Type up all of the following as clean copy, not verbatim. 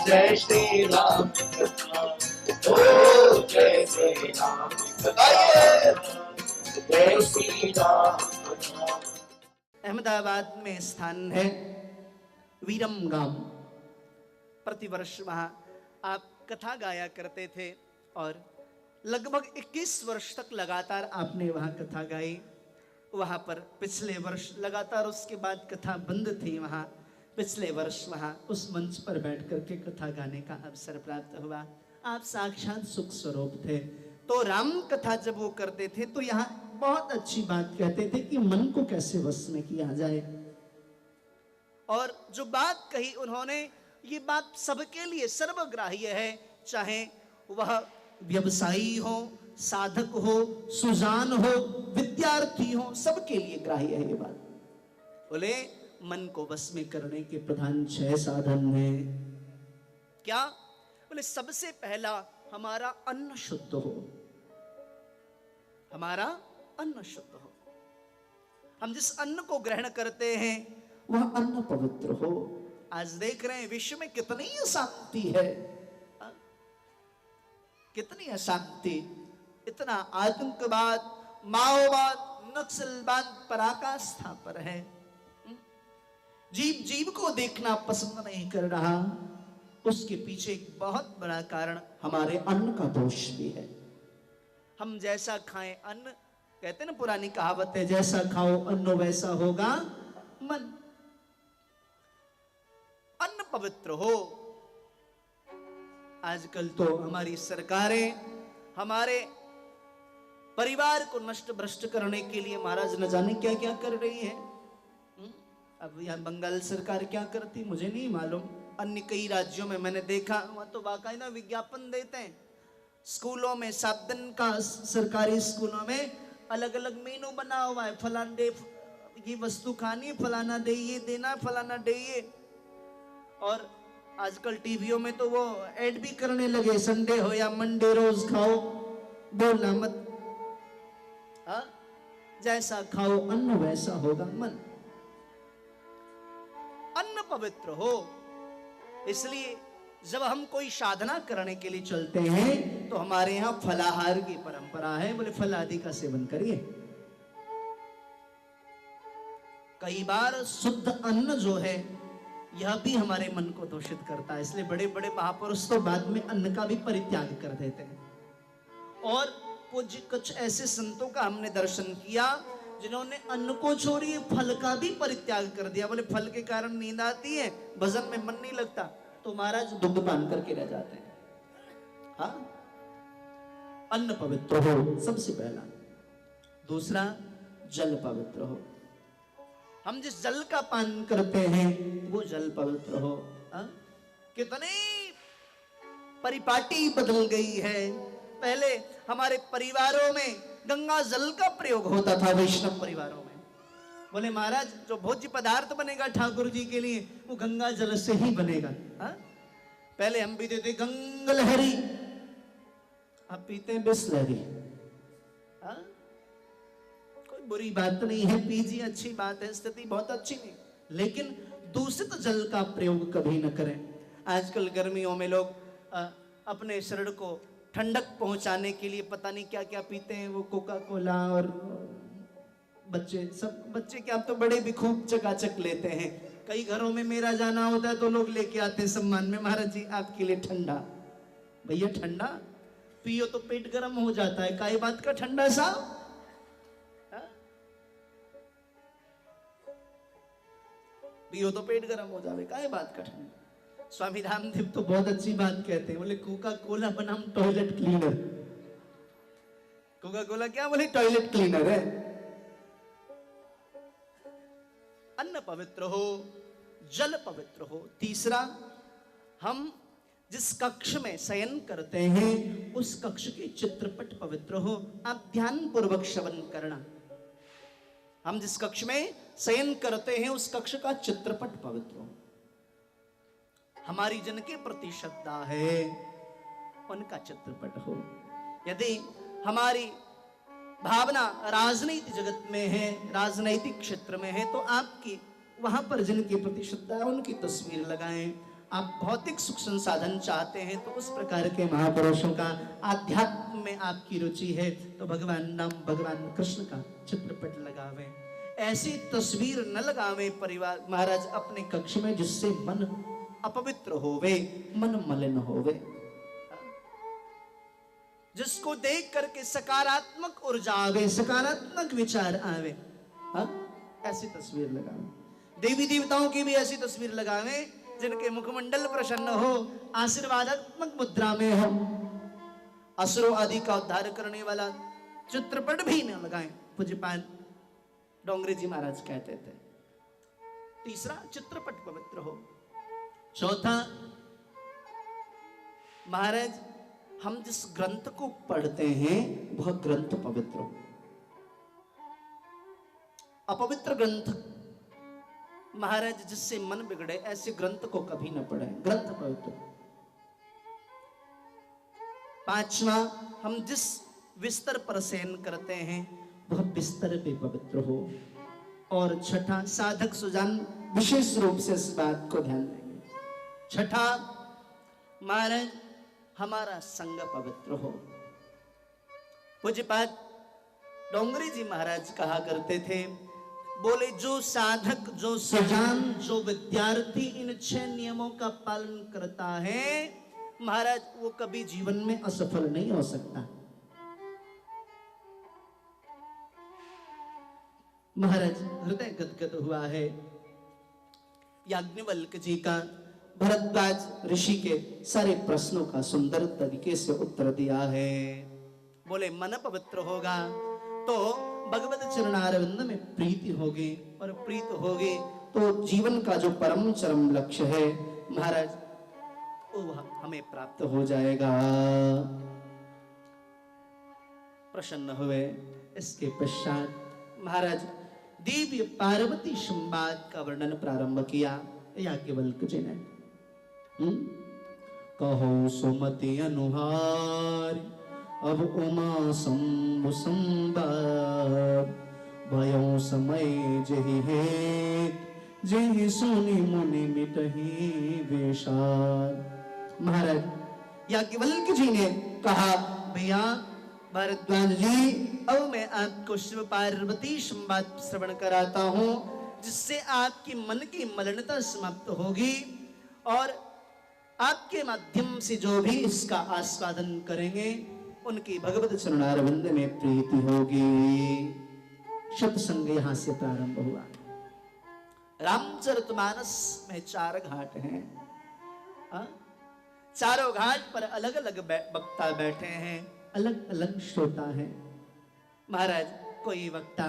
जय श्री राम कथा, ओ जय श्री राम कथा, जय श्री राम कथा। अहमदाबाद में स्थान है वीरमगाम। प्रतिवर्ष वहाँ आप कथा गाया करते थे और लगभग 21 वर्ष तक लगातार आपने वहाँ कथा गाई। वहाँ पर पिछले वर्ष लगातार, उसके बाद कथा बंद थी वहाँ। पिछले वर्ष वहाँ उस मंच पर बैठ करके कथा गाने का अवसर प्राप्त हुआ। आप साक्षात सुख स्वरूप थे। तो राम कथा जब वो करते थे तो यहाँ बहुत अच्छी बात कहते थे कि मन को कैसे वश में किया जाए। और जो बात कही उन्होंने, ये बात सबके लिए सर्वग्राह्य है, चाहे वह व्यवसायी हो, साधक हो, सुजान हो, विद्यार्थी हो, सबके लिए ग्राह्य है ये बात। बोले मन को वश में करने के प्रधान 6 साधन हैं। क्या? बोले सबसे पहला हमारा अन्न शुद्ध हो, हमारा अन्न शुद्ध हो। हम जिस अन्न को ग्रहण करते हैं वह अन्न पवित्र हो। आज देख रहे हैं विश्व में कितनी अशांति है, कितनी अशांति, इतना आतंकवाद, माओवाद, नक्सलवाद पराकाष्ठा पर है। जीव जीव को देखना पसंद नहीं कर रहा। उसके पीछे एक बहुत बड़ा कारण हमारे अन्न का दोष भी है। हम जैसा खाएं अन्न, कहते ना पुरानी कहावत है, जैसा खाओ अन्न वैसा होगा मन। अन्न पवित्र हो। आजकल तो हमारी सरकारें हमारे परिवार को नष्ट भ्रष्ट करने के लिए महाराज न जाने क्या क्या कर रही है। अब यहाँ बंगाल सरकार क्या करती मुझे नहीं मालूम। अन्य कई राज्यों में मैंने देखा, वहां तो बाकायदा विज्ञापन देते हैं। स्कूलों में 7 दिन का, सरकारी स्कूलों में अलग अलग मेनू बना हुआ है। फलाना डे ये वस्तु खानी, फलाना डे ये देना, फलाना डे ये। और आजकल टीवियों में तो वो ऐड भी करने लगे, संडे हो या मंडे रोज खाओ, बोलना मत। हाँ, जैसा खाओ अन्न वैसा होगा मन। अन्न पवित्र हो। इसलिए जब हम कोई साधना करने के लिए चलते हैं तो हमारे यहाँ फलाहार की परंपरा है। बोले फल आदि का सेवन करिए। कई बार शुद्ध अन्न जो है यह भी हमारे मन को दूषित करता है। इसलिए बड़े बड़े महापुरुष तो बाद में अन्न का भी परित्याग कर देते हैं। और पूज्य कुछ ऐसे संतों का हमने दर्शन किया जिन्होंने अन्न को छोड़िए फल का भी परित्याग कर दिया। बोले फल के कारण नींद आती है, भजन में मन नहीं लगता, तो महाराज दुग्ध पान करके रह जाते हैं। हाँ, अन्न पवित्र हो सबसे पहला। दूसरा, जल पवित्र हो। हम जिस जल का पान करते हैं वो जल पवित्र हो। कितनी परिपाटी बदल गई है। पहले हमारे परिवारों में गंगा जल का प्रयोग होता था, वैष्णव परिवारों में। बोले महाराज जो भोज्य पदार्थ बनेगा ठाकुर जी के लिए वो गंगा जल से ही बनेगा। हा? पहले हम पीते थे गंगलहरी, अब पीते हैं बिसलहरी। कोई बुरी बात नहीं है, पीजिए, अच्छी बात है, स्थिति बहुत अच्छी नहीं, लेकिन दूषित जल का प्रयोग कभी न करें। आजकल गर्मियों में लोग अपने शरीर को ठंडक पहुंचाने के लिए पता नहीं क्या क्या पीते हैं, वो कोका कोला। और बच्चे क्या, अब तो बड़े भी खूब चकाचक लेते हैं। कई घरों में मेरा जाना होता है तो लोग लेके आते हैं सम्मान में, महाराज जी आपके लिए ठंडा। भैया ठंडा पियो तो पेट गर्म हो जाता है, काई बात का ठंडा साहब। पियो तो पेट गर्म हो जावे, काई बात का ठंडा। स्वामी रामदेव तो बहुत अच्छी बात कहते हैं। बोले कोका कोला बनाम टॉयलेट क्लीनर। कोका कोला क्या? बोले टॉयलेट क्लीनर है। अन्न पवित्र हो, जल पवित्र हो। तीसरा, हम जिस कक्ष में शयन करते हैं उस कक्ष के चित्रपट पवित्र हो। आप ध्यान पूर्वक श्रवण करना। हम जिस कक्ष में शयन करते हैं उस कक्ष का चित्रपट पवित्र हो। हमारी जिनके प्रति श्रद्धा है उनका चित्रपट हो। यदि हमारी भावना राजनीति जगत में है, राजनैतिक क्षेत्र में है, तो आपकी वहां पर जिनके प्रति श्रद्धा है उनकी तस्वीर लगाएं। आप भौतिक सुख संसाधन चाहते हैं तो उस प्रकार के महापुरुषों का, आध्यात्म में आपकी रुचि है तो भगवान राम भगवान कृष्ण का चित्रपट लगावे। ऐसी तस्वीर न लगावे परिवार महाराज अपने कक्ष में जिससे मन अपवित्र होवे, मन मलिन होवे, जिसको देख करके सकारात्मक ऊर्जा आवे, सकारात्मक विचार आवे। ऐसी तस्वीर लगावे। देवी देवताओं की भी ऐसी तस्वीर लगावे जिनके मुखमंडल प्रसन्न हो, आशीर्वादात्मक मुद्रा में हो। असुरों आदि का उद्धार करने वाला चित्रपट भी न लगाएं, पूज्यपाद डोंगरे जी महाराज कहते थे। तीसरा, चित्रपट पवित्र हो। चौथा, महाराज हम जिस ग्रंथ को पढ़ते हैं वह ग्रंथ पवित्र हो। अपवित्र ग्रंथ महाराज जिससे मन बिगड़े, ऐसे ग्रंथ को कभी न पढ़े, ग्रंथ पवित्र। पांचवा, हम जिस बिस्तर पर शयन करते हैं वह बिस्तर भी पवित्र हो। और छठा, साधक सुजान विशेष रूप से इस बात को ध्यान देंगे। छठा, महाराज हमारा संग पवित्र हो। पूज्यपाद डोंगरे जी महाराज कहा करते थे, बोले जो साधक, जो सुजान, जो विद्यार्थी इन 6 नियमों का पालन करता है महाराज वो कभी जीवन में असफल नहीं हो सकता। महाराज हृदय गदगद हुआ है। याज्ञवल्क्य जी का भरद्वाज ऋषि के सारे प्रश्नों का सुंदर तरीके से उत्तर दिया है। बोले मन पवित्र होगा तो भगवत चरणारविंद में प्रीति होगी, और प्रीत होगी तो जीवन का जो परम चरम लक्ष्य है महाराज वो हमें प्राप्त हो जाएगा। प्रसन्न हुए। इसके पश्चात महाराज दिव्य पार्वती संवाद का वर्णन प्रारंभ किया याज्ञवल्क्य जी ने। कहो सुमति अनुहार अब उमा शंभु संवाद, भयो समय जहि हेत जहि सुनि मुनि मिटहि विषाद। महाराज याज्ञवल्क्य जी ने कहा, भैया भरद्वाज जी, अब मैं आपको शिव पार्वती संवाद श्रवण कराता हूँ जिससे आपकी मन की मलिनता समाप्त होगी और आपके माध्यम से जो भी इसका आस्वादन करेंगे उनकी भगवत चरणारविंद में प्रीति होगी। सत्संग यहां से प्रारंभ हुआ। रामचरितमानस में 4 घाट हैं। चारों घाट पर अलग अलग वक्ता बैठे हैं, अलग अलग श्रोता हैं। महाराज कोई वक्ता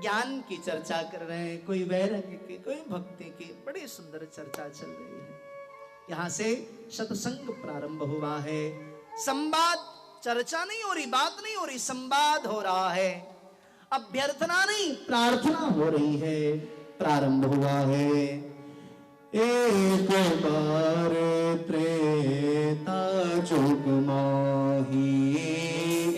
ज्ञान की चर्चा कर रहे हैं, कोई वैराग्य की, कोई भक्ति की, बड़ी सुंदर चर्चा चल रही है। यहां से सत्संग प्रारंभ हुआ है। संवाद, चर्चा नहीं हो रही, बात नहीं हो रही, संवाद हो रहा है। अभ्यर्थना नहीं, प्रार्थना हो रही है। प्रारंभ हुआ है। एक बार त्रेता जुग माही,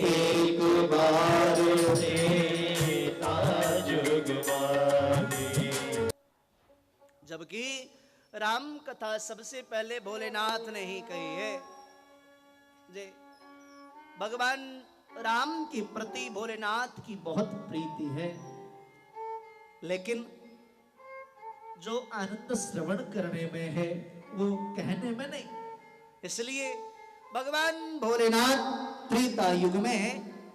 एक बार त्रेता जुग माही। जबकि राम कथा सबसे पहले भोलेनाथ ने ही कही है। जे भगवान राम के प्रति भोलेनाथ की बहुत प्रीति है, लेकिन जो आनंद श्रवण करने में है वो कहने में नहीं। इसलिए भगवान भोलेनाथ त्रेता युग में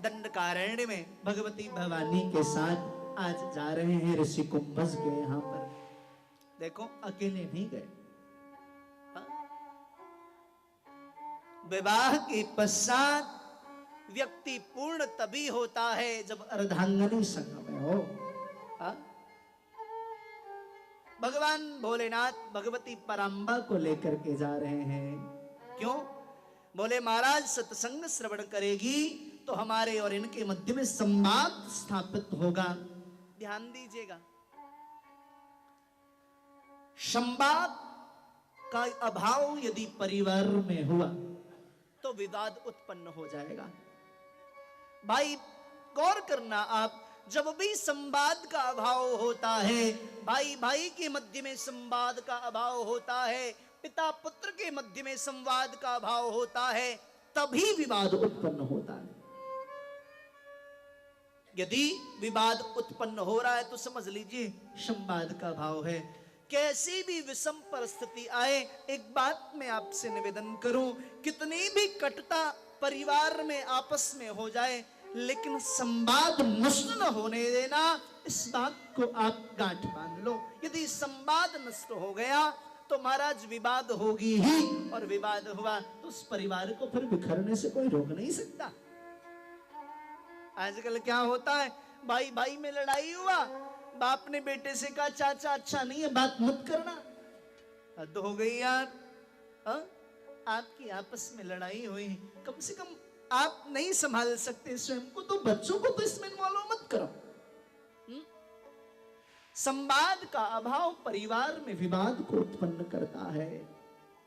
दंडकारण्य में भगवती भवानी के साथ आज जा रहे हैं ऋषि कुंभज के यहाँ पर। देखो अकेले नहीं गए। विवाह के पश्चात व्यक्ति पूर्ण तभी होता है जब अर्धांगनी संग में हो। भगवान भोलेनाथ भगवती परांबा को लेकर के जा रहे हैं। क्यों? बोले महाराज सत्संग श्रवण करेगी तो हमारे और इनके मध्य में संवाद स्थापित होगा। ध्यान दीजिएगा, संवाद का अभाव यदि परिवार में हुआ तो विवाद उत्पन्न हो जाएगा। भाई गौर करना, आप जब भी संवाद का अभाव होता है, भाई भाई के मध्य में संवाद का अभाव होता है, पिता पुत्र के मध्य में संवाद का भाव होता है, तभी विवाद उत्पन्न होता है। यदि विवाद उत्पन्न हो रहा है तो समझ लीजिए संवाद का भाव है। कैसी भी विषम परिस्थिति आए, एक बात मैं आपसे निवेदन करूं, कितनी भी कटुता परिवार में आपस में हो जाए, लेकिन संवाद नष्ट न होने देना, इस बात को आप गांठ बांध लो। यदि संवाद नष्ट हो गया तो महाराज विवाद होगी ही, और विवाद हुआ तो उस परिवार को फिर बिखरने से कोई रोक नहीं सकता। आजकल क्या होता है, भाई भाई में लड़ाई हुआ, बाप ने बेटे से कहा चाचा अच्छा नहीं है, बात मत करना। हद हो गई यार, आपकी आपस में लड़ाई हुई, कम से कम आप नहीं संभाल सकते स्वयं को, तो बच्चों को तो इसमें इन्वॉल्व मत करो। संवाद का अभाव परिवार में विवाद को उत्पन्न करता है।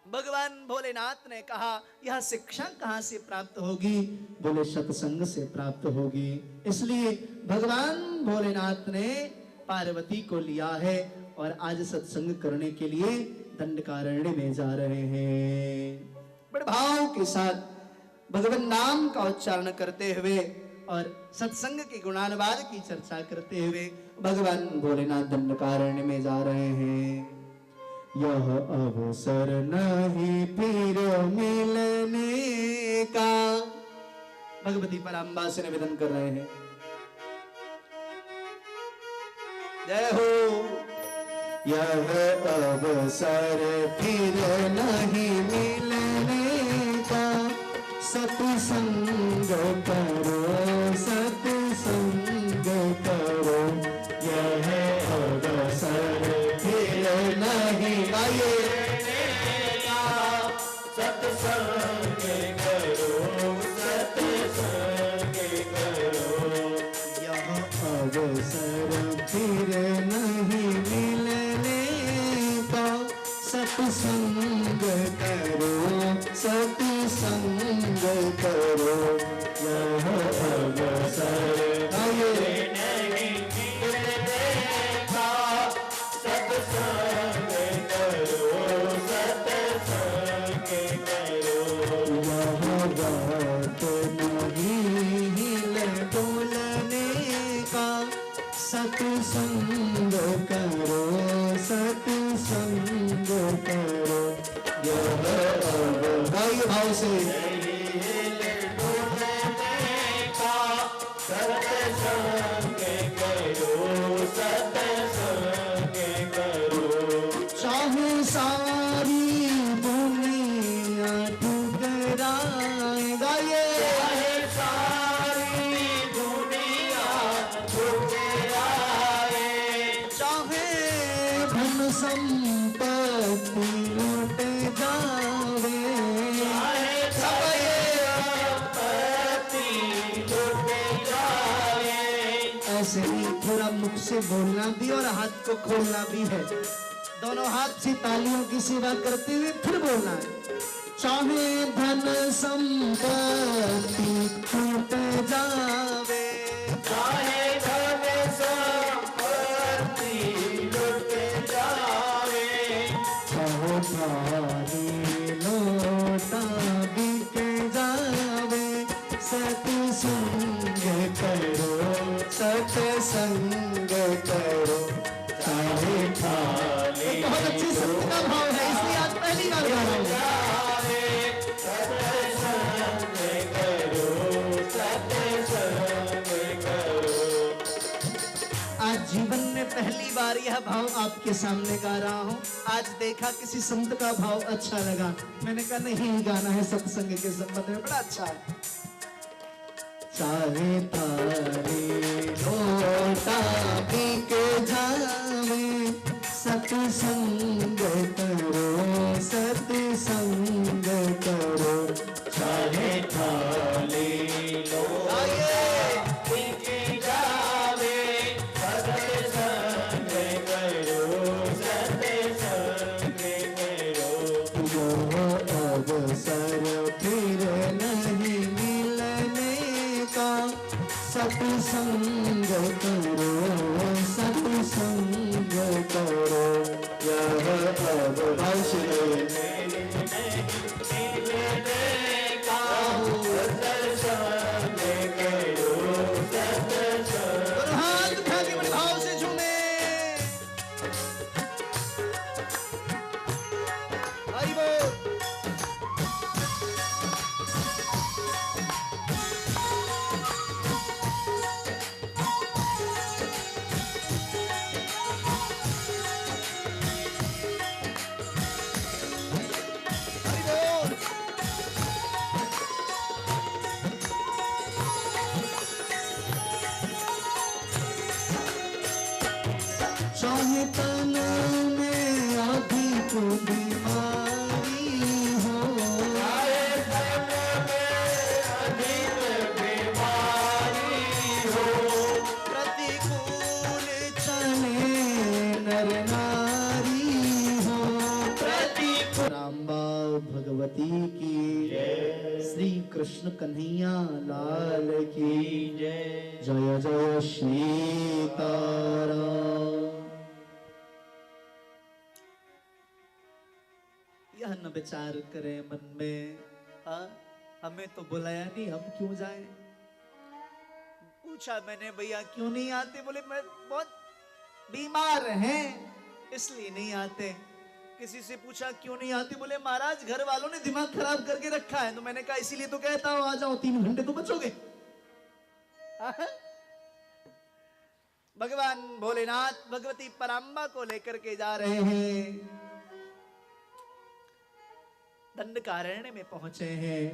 भगवान भोलेनाथ ने कहा यह शिक्षा कहां से प्राप्त होगी? बोले सत्संग से प्राप्त होगी। इसलिए भगवान भोलेनाथ ने पार्वती को लिया है और आज सत्संग करने के लिए दंडकारण्य में जा रहे हैं। बड़े भाव के साथ भगवान नाम का उच्चारण करते हुए और सत्संग के गुणानुवाद की चर्चा करते हुए भगवान भोलेनाथ दंडकारण्य में जा रहे हैं। यह अवसर नहीं फिर मिलने का, भगवती पराम्बा से निवेदन कर रहे हैं। जय हो। यह अवसर फिर नहीं मिलने का, सत्संग करो सत्संग करो। यह अवसर फिर नहीं मिलने का, सत्संग करो सत्संग करो। यह अवसर फिर नहीं मिलने का, सत्संग करो सत्संग करो। यह अवसर फिर नहीं मिलने का, सत्संग करो सत्संग करो। यह बात नहीं हिल डोलने का, सत्संग करो सत्संग करो। यह भाव से चाहे सारी दुनिया ठुकराए, गाये सारी दुनिया ठुकराए, चाहे धन संपत्ति लूट जावे, ऐसे ही थोड़ा मुख से बोलना भी और हाथ को खोलना भी है। दोनों हाथ से तालियों की सेवा करते हुए फिर बोलना है। चाहे धन संपत्ति छूट जावे, चाहे धन संपत्ति लुट जावे, चाहे थारी लोटा बिक जावे, सत्संग करो सत्संग करो। चाहे थाली बहुत अच्छी शब्द का भाव है, इसलिए आज पहली बार गा रहा हूं। आज जीवन में पहली बार यह भाव आपके सामने गा रहा हूं। आज देखा किसी संत का भाव अच्छा लगा, मैंने कहा नहीं गाना है सत्संग के संबंध में, बड़ा अच्छा है। चाहे तारे लोटा बिक जावे, सत्संग करो सत्संग करो। चाहे थाली लोटा बिक जावे, सत्संग करो सत्संग करो। यह अवसर फिर नहीं मिलने का, सत्संग करो सत्संग करो। यह तन में अधिक बीमारी हो, जाए तन में अधिक बीमारी हो, प्रतिकूल चले नर नारी हो, प्रतिकूल रामबा भगवती की श्री कृष्ण कन्हैया लाल की जय। जय जय सीताराम। यह न विचार करे मन में, हाँ हमें तो बुलाया नहीं, हम क्यों जाएं। पूछा मैंने भैया क्यों नहीं आते, बोले मैं बहुत बीमार हैं इसलिए नहीं आते। किसी से पूछा क्यों नहीं आते, बोले महाराज घर वालों ने दिमाग खराब करके रखा है। तो मैंने कहा इसीलिए तो कहता हूं आ जाओ, 3 घंटे तो बचोगे। भगवान भोलेनाथ भगवती पराम्बा को लेकर के जा रहे हैं, दंडकारण्य में पहुंचे हैं।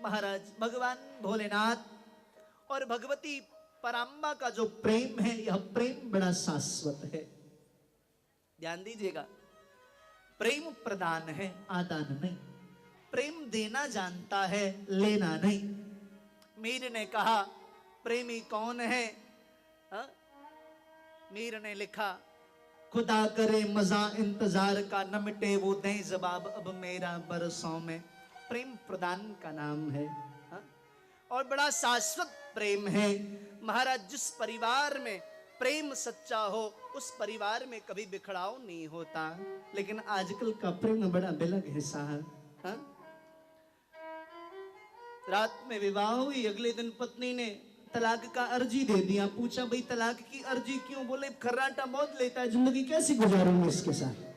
महाराज भगवान भोलेनाथ और भगवती पराम्बा का जो प्रेम है, यह प्रेम बड़ा शाश्वत है। ध्यान दीजिएगा, प्रेम प्रदान है, आदान नहीं। प्रेम देना जानता है, लेना नहीं। मीर ने कहा प्रेमी कौन है, हा? मीर ने लिखा खुदा करे मजा इंतजार का, न मिटे वो दें जवाब अब मेरा बरसों में। प्रेम प्रदान का नाम है, हा? और बड़ा शाश्वत प्रेम है। महाराज जिस परिवार में प्रेम सच्चा हो उस परिवार में कभी बिखड़ाव नहीं होता। लेकिन आजकल का प्रेम बड़ा बेलग है साहब, हा? रात में विवाह हुई, अगले दिन पत्नी ने तलाक का अर्जी दे दिया। पूछा भाई तलाक की अर्जी क्यों, बोले खर्राटा बहुत लेता है, जिंदगी कैसी गुजारूंगी इसके साथ।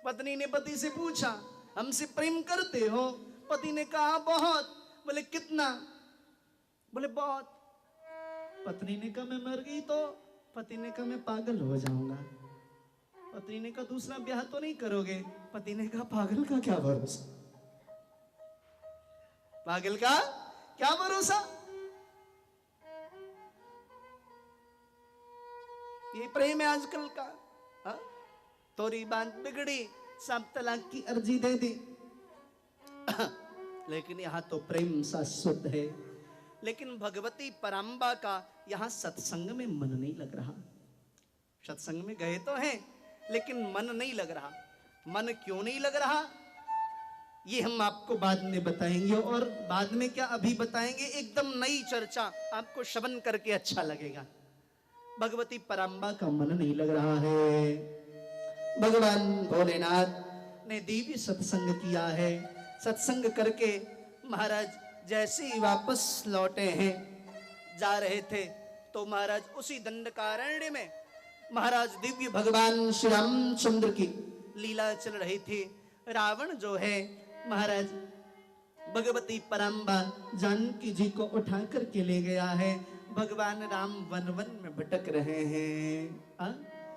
पत्नी ने पति से पूछा हमसे प्रेम करते हो, पति ने कहा बहुत। बोले कितना, बोले बहुत। पत्नी ने कहा मैं मर गई तो, पति ने कहा मैं पागल हो जाऊंगा। पत्नी ने कहा दूसरा ब्याह तो नहीं करोगे, पति ने कहा पागल का क्या भरोसा, पागल का क्या भरोसा। ये प्रेम है आजकल का, हा? तोरी बात बिगड़ी, सब तलाक की अर्जी दे दी। लेकिन यहां तो प्रेम शाश्वत है। लेकिन भगवती पराम्बा का यहां सत्संग में मन नहीं लग रहा। सत्संग में गए तो हैं लेकिन मन नहीं लग रहा। मन क्यों नहीं लग रहा ये हम आपको बाद में बताएंगे, और बाद में क्या अभी बताएंगे, एकदम नई चर्चा, आपको श्रवण करके अच्छा लगेगा। भगवती पराम्बा का मन नहीं लग रहा है। भगवान भोलेनाथ ने दिव्य सत्संग किया है। सत्संग करके महाराज जैसे ही वापस लौटे हैं, जा रहे थे तो महाराज उसी दंडकारण्य में महाराज दिव्य भगवान श्री रामचंद्र की लीला चल रही थी। रावण जो है महाराज भगवती पराम्बा जानकी जी को उठा करके ले गया है। भगवान राम वन वन में भटक रहे हैं,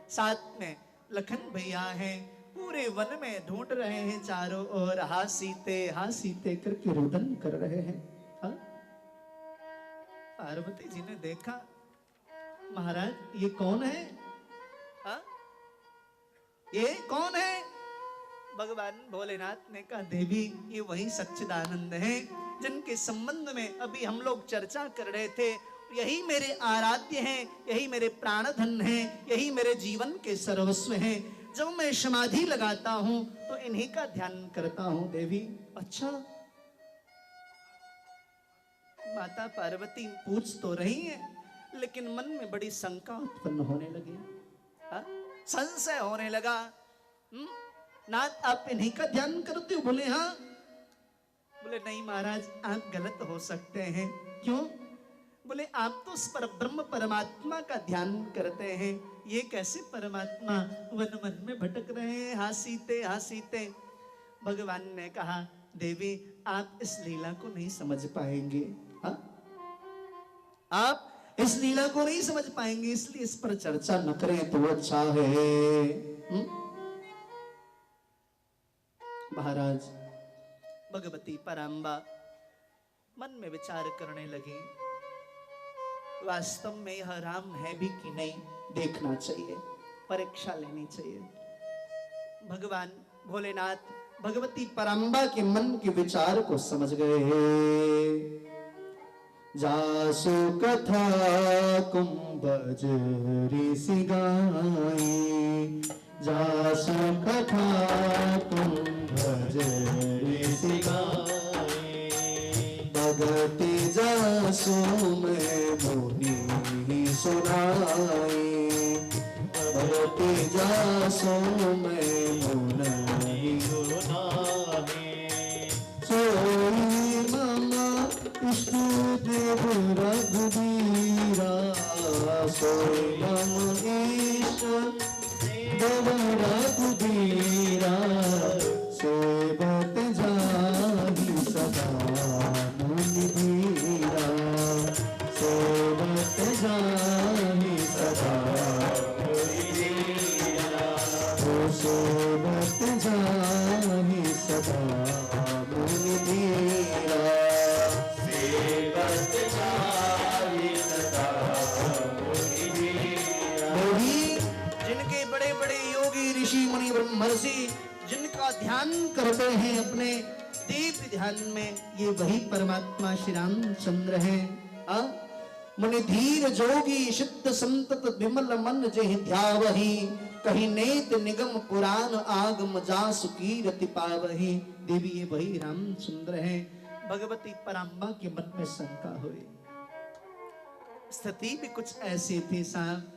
साथ में लखन भैया हैं, पूरे वन में ढूंढ रहे हैं, चारों ओर हा सीते करके रुदन कर रहे हैं। पार्वती जी ने देखा महाराज ये कौन है, हा? ये कौन है। भगवान भोलेनाथ ने कहा देवी ये वही सच्चिदानंद हैं जिनके संबंध में अभी हम लोग चर्चा कर रहे थे। यही मेरे आराध्य हैं, यही मेरे प्राणधन हैं, यही मेरे जीवन के सर्वस्व हैं। जब मैं समाधि लगाता हूं तो इन्हीं का ध्यान करता हूं देवी। अच्छा, माता पार्वती पूछ तो रही है लेकिन मन में बड़ी शंका उत्पन्न होने लगी, संशय होने लगा। नाथ आप इन्हीं का ध्यान करते हो। बोले हाँ। बोले नहीं महाराज आप गलत हो सकते हैं। क्यों। बोले आप तो उस पर ब्रह्म परमात्मा का ध्यान करते हैं, ये कैसे परमात्मा वन वन में भटक रहे हैं, हाँ सीते। भगवान ने कहा देवी आप इस लीला को नहीं समझ पाएंगे, हाँ आप इस लीला को नहीं समझ पाएंगे, इसलिए इस पर चर्चा न करें तो अच्छा है। महाराज भगवती पराम्बा मन में विचार करने लगे, वास्तव में यह राम है भी कि नहीं, देखना चाहिए, परीक्षा लेनी चाहिए। भगवान भोलेनाथ भगवती पराम्बा के मन के विचार को समझ गए। जासु कथा कुंभज ऋषि गाई, जासु कथा कुंभज ऋषि गाई, भगति जासु में मुनि सुनाई, भगति जासु में मुनि सुनाई, सोई मम इष्ट देव रघुबीरा, सोई मम इष्ट देव रघुबीरा, सेवत जाहि सदा मुनि धीरा, सेवत जाहि सदा मुनि धीरा, सेवत जाहि सदा मुनि धीरा, सेवत जाहि सदा मुनि धीरा। जिनके बड़े बड़े योगी ऋषि मुनि ब्रह्मर्षि जिनका ध्यान करते हैं अपने दिव्य ध्यान में, ये वही परमात्मा श्री रामचंद्र है। मुनि धीर जोगी सिद्ध संतत विमल मन जेहि ध्यावहि, कहीं नेत निगम पुराण आगम जासु कीरति पावहि। देवी ये वही रामचंद्र है। भगवती पराम्बा के मन में शंका हुई। स्थिति भी कुछ ऐसी थी साहब,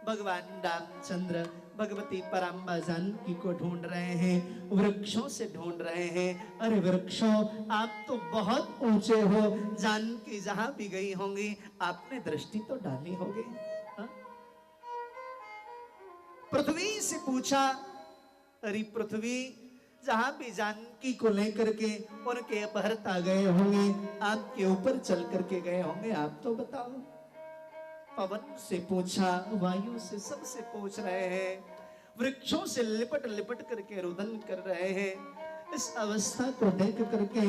भगवान रामचंद्र भगवती पराम्बा जानकी को ढूंढ रहे हैं, वृक्षों से ढूंढ रहे हैं। अरे वृक्षों, आप तो बहुत ऊंचे हो, जानकी जहां भी गई होंगी आपने दृष्टि तो डाली होगी। पृथ्वी से पूछा, अरे पृथ्वी, जहां भी जानकी को लेकर के उनके अपहरता गए होंगे, आपके ऊपर चल करके गए होंगे, आप तो बताओ। पवन से पूछा, वायु से, सबसे पूछ रहे हैं, वृक्षों से लिपट लिपट करके रुदन कर रहे हैं। इस अवस्था को देख करके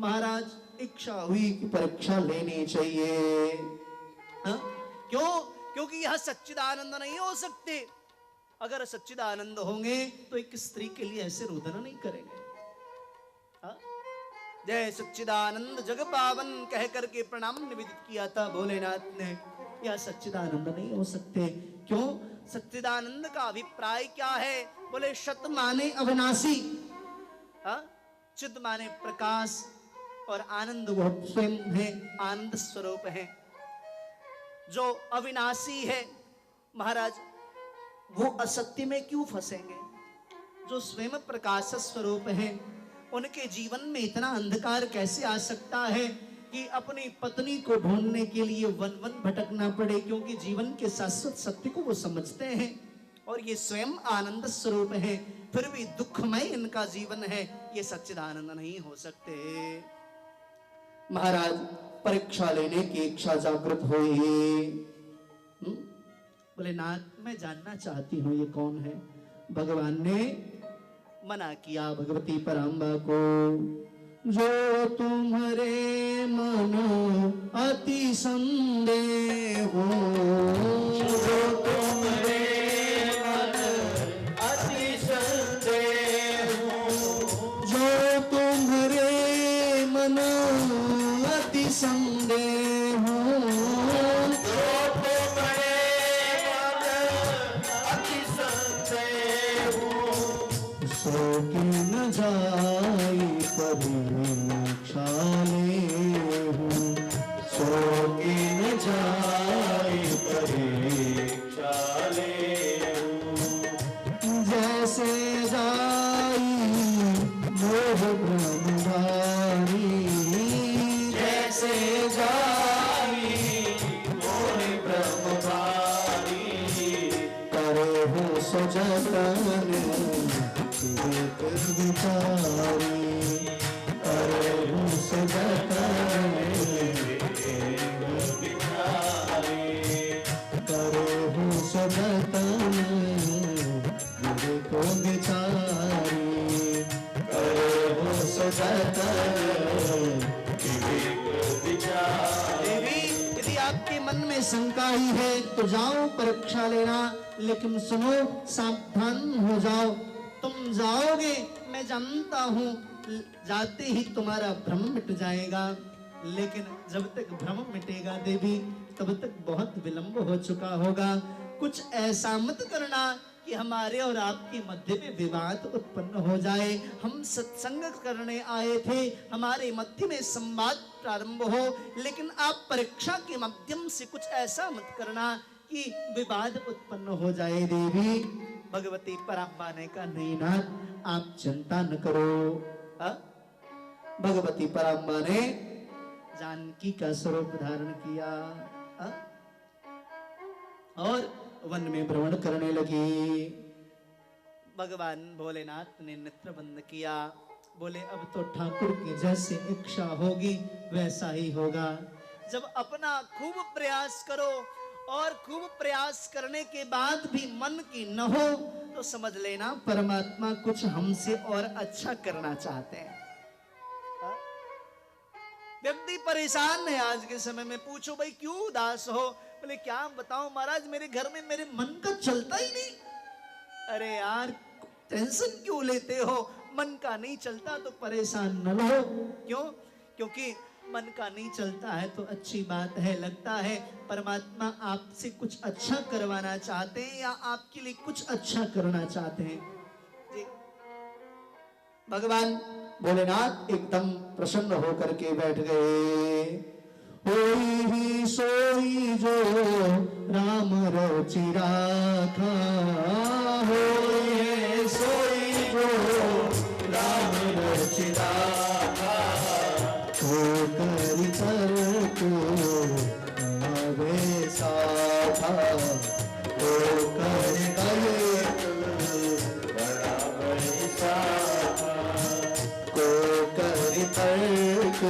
महाराज इच्छा हुई कि परीक्षा लेनी चाहिए। क्यों? क्योंकि यह सच्चिदानंद नहीं हो सकते। अगर सच्चिदानंद होंगे तो एक स्त्री के लिए ऐसे रुदन नहीं करेंगे। जय सच्चिदानंद जग पावन कह करके प्रणाम निवेदित किया था भोलेनाथ ने। यह सच्चिदानंद नहीं हो सकते। क्यों? सच्चिदानंद का अभिप्राय क्या है? बोले सत माने अविनाशी, चिद माने प्रकाश, और आनंद वो स्वयं है, आनंद स्वरूप है। जो अविनाशी है महाराज, वो असत्य में क्यों फंसेंगे? जो स्वयं प्रकाश स्वरूप है, उनके जीवन में इतना अंधकार कैसे आ सकता है कि अपनी पत्नी को ढूंढने के लिए वन वन भटकना पड़े? क्योंकि जीवन के शाश्वत सत्य को वो समझते हैं और ये स्वयं आनंद स्वरूप है, फिर भी दुखमय इनका जीवन है। ये सच्चिदानंद नहीं हो सकते। महाराज परीक्षा लेने की इच्छा जागृत हुई। बोले नाथ, मैं जानना चाहती हूँ ये कौन है? भगवान ने मना किया भगवती पराम्बा को। जो तुम्हारे मन अति संदेह हो, जो तुम्हारे मन अति संदेह हो, जो तुम्हारे मन अति संदेह हो, जो तुम्हारे मन अति संदेह हो, सो कि न जाई परीक्षा लेहूं, सो कि न जाई परीक्षा लेहूं, जैसे जाई मोह ब्रह्मधारी, जैसे जाई मोह ब्रह्मचारी, करे हो सो जतन विचारी, करे हो सो जतन विचारी, करे हो सो जतन को विचारी, करे हो सो जतन आपके मन में शंका ही है तो जाओ परीक्षा लेना, लेकिन सुनो सावधान हो जाओ। तुम जाओगे मैं जानता हूं, जाते ही तुम्हारा भ्रम मिट जाएगा, लेकिन जब तक भ्रम मिटेगा देवी तब तक बहुत विलंब हो चुका होगा। कुछ ऐसा मत करना कि हमारे और आपके मध्य में विवाद उत्पन्न हो जाए। हम सत्संग करने आए थे, हमारे मध्य में संवाद प्रारंभ हो, लेकिन आप परीक्षा के माध्यम से कुछ ऐसा मत करना कि विवाद उत्पन्न हो जाए। देवी भगवती पराम्बा ने कहा नहीं नाथ आप चिंता न करो। भगवती पराम्बा ने जानकी का स्वरूप धारण किया और वन में भ्रमण करने लगी। भगवान भोलेनाथ ने नेत्र बंद किया, बोले अब तो ठाकुर की जैसे इच्छा होगी वैसा ही होगा। जब अपना खूब प्रयास करो और खूब प्रयास करने के बाद भी मन की न हो तो समझ लेना परमात्मा कुछ हमसे और अच्छा करना चाहते हैं। व्यक्ति परेशान है आज के समय में, पूछो भाई क्यों उदास हो, बोले क्या बताऊं महाराज मेरे घर में मेरे मन का चलता ही नहीं। अरे यार टेंशन क्यों लेते हो, मन का नहीं चलता तो परेशान न हो। क्यों? क्योंकि मन का नहीं चलता है तो अच्छी बात है, लगता है परमात्मा आपसे कुछ अच्छा करवाना चाहते हैं या आपके लिए कुछ अच्छा करना चाहते हैं। जी भगवान भोलेनाथ एकदम प्रसन्न होकर के बैठ गए। होई ही सोई जो राम रचि राखा, होई सोई जो राम रचि राखा, तो करि तर्क आवे साथा, तो करि तर्क बराबर साथा, को करि तर्क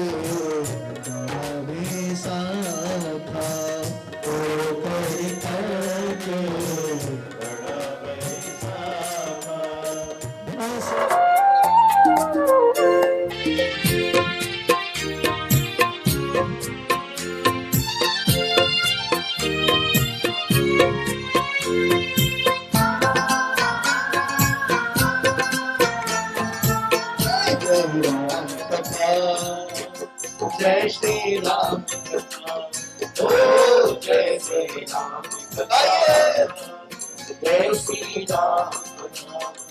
आवे साथा, तो करि तर्क बराबर साथा। जय श्री राम कथा, ओ जय श्री राम कथा, जय श्री राम कथा।